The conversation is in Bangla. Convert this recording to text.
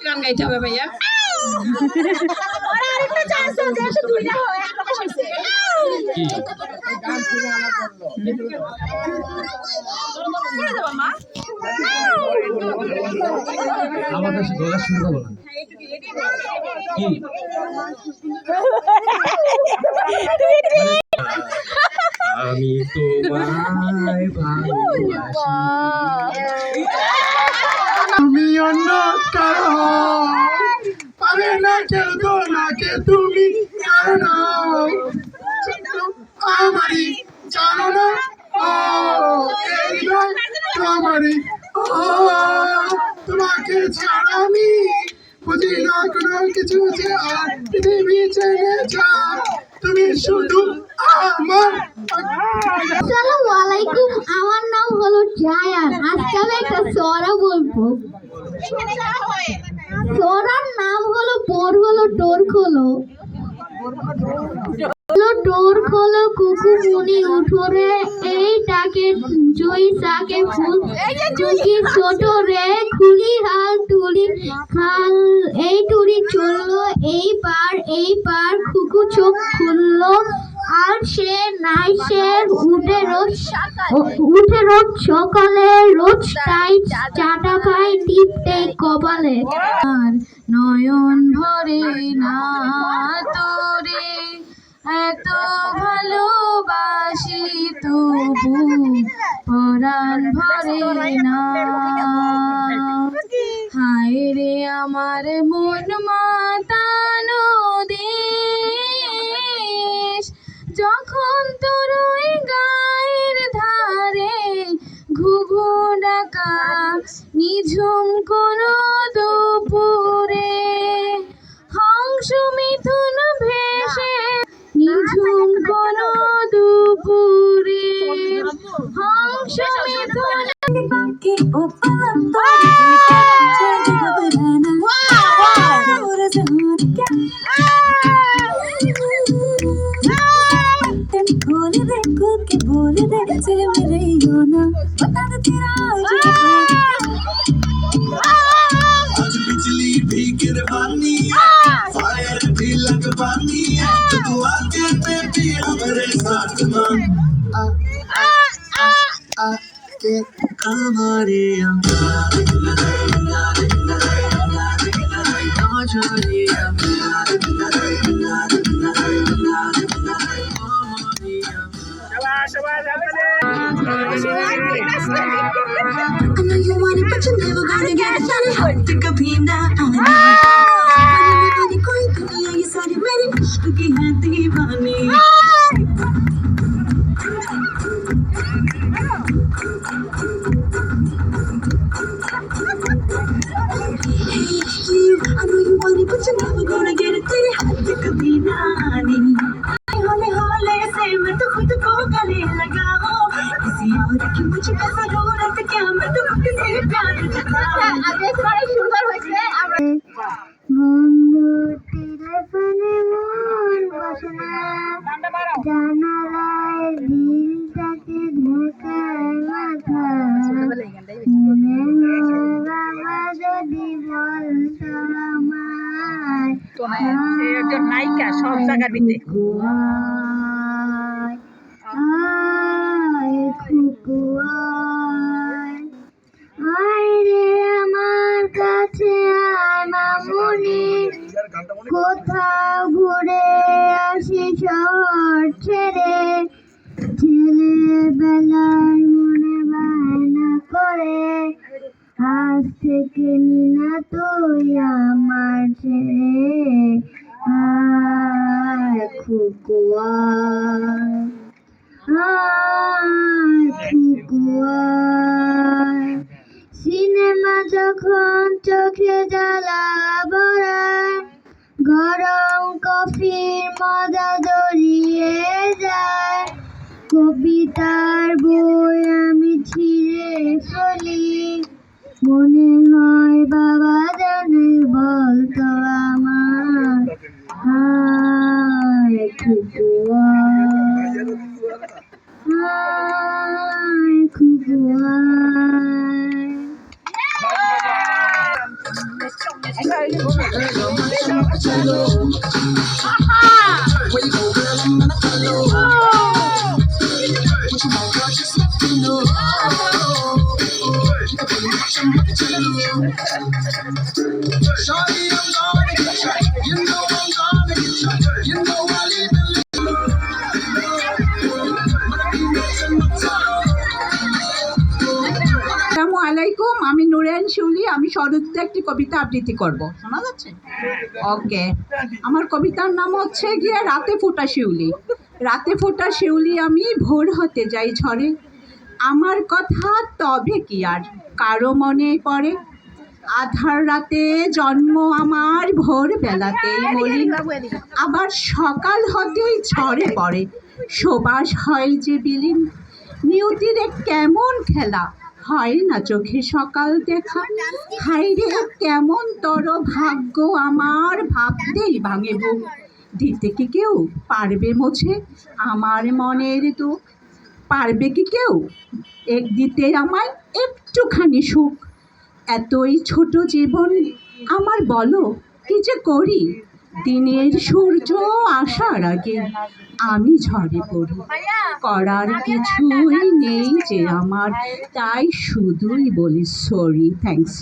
গান গাইতে হবে ভাইয়া। আমি তোমায় ভালোবাসি, তুমি অন্য কারো পাবে না কেউ, তোমাকে তুমি জানো আমারই, জানো না তোমারই, তোমাকে ছাড়া আমি বুঝি না কোনো কিছু, যে আর পৃথিবী চেনে যা, তুমি শুধু আমার। আসসালামু আলাইকুম, আমার নাম হলো জায়ান। আজকে আমি একটা সরা বলবো। সরার নাম হলো বোর হলো ডোর খোলো, ডোর খোলো কুকু মুনি উঠোরে, এই ডাকে জয়ী সাকে ফুল চুকি ছোট রে, খুলি হাল তুলি খাল, এই টুরি চললো এই পার কুকু চোখ খুললো, আর সে নাই সে উঠে রোজ সকালে, রোজ তাই চাটা খাই টিপতে কপালে, আর নয়ন ভরে না তোরে এত ভালোবাসি, তবু পরাণ ভরে না, হায় রে আমার মন মাতানো দেশ, যখন তোর ওই গায়ের ধারে ঘুঘু ডাকা নিঝুম কোনো দুপুরে, হংস মিথুন ভেসে নিঝুম কোনো দুপুরে, হংস মিথুন बोल दे से मेरे योना बता दे तेरा आज बिजली भी गिरवानी है, फायर भी लगवानी है, तू आके बेबी हमारे साथ मान के हमारे I know you want it, but you're never gonna get it. Think of me now. कोई दुनिया ये सारी मेरी इश्क की है दीवानी, I know you want it, but you're never gonna get it. तेरे हाथ कभी ना आनी, होले होले से मैं तो खुद को गले लगाऊं, किसी और की मुझे जरूरत क्या, मैं तो खुद से प्यार जताऊं। আগে সবাই সুন্দর হয়েছে। বন্ধু টেলিফোনে মন বসে না, জানালায় দিলটাকে ঢাকায় মাথা, মনে হয় বাবা যদি বলতো আমায়, সে একজন নায়িকা সব জায়গা দিতে। কোথাও ঘুরে আসি শহর ছেড়ে, ছেলেবেলার মনে বায়না করে, আজ থেকে নিনা তুই আমার ছেড়ে, আয় খুকুয়া সিনেমা যখন চোখে জ্বালা ভরায়, গরম কফির মজা জড়িয়ে যায়, কবিতার বই আমি ছিঁড়ে ফেলি, মনে হয় বাবা জানে বলতো Shawty, I'm gonna get ya. You know I'm gonna get ya. You know I'll even leave you. আসসালামু আলাইকুম, আমি নুরেন শিউলি। আমি সরুতে একটি কবিতা আবৃত্তি করব, শোনা যাচ্ছে? ওকে, আমার কবিতার নাম হচ্ছে গিয়ে রাতে ফোটা শিউলি। রাতে ফোটা শিউলি আমি ভোর হতে যাই ঝড়ে, আমার কথা তবে কি আর কারো মনে পড়ে? আধার রাতে জন্ম আমার, ভোর বেলাতেই মরি, আবার সকাল হতেই ঝড়ে পড়ে, সুবাস হয় যে বিলীন। নিয়তির এক কেমন খেলা, হয় না চোখে সকাল দেখা। হায়রে কেমন তর ভাগ্য আমার, ভাবতেই ভাঙে বুক। দিতে কি কেউ পারবে মুছে আমার মনের দুঃখ? পারবে কি কেউ দিতে আমায় একটুখানি সুখ? এতই ছোট জীবন আমার, বলো কি যে করি? দিনের সূর্য আসার আগে আমি ঝরে পড়ি। করার কিছুই নেই যে আমার, তাই শুধুই বলি সরি। থ্যাঙ্কস।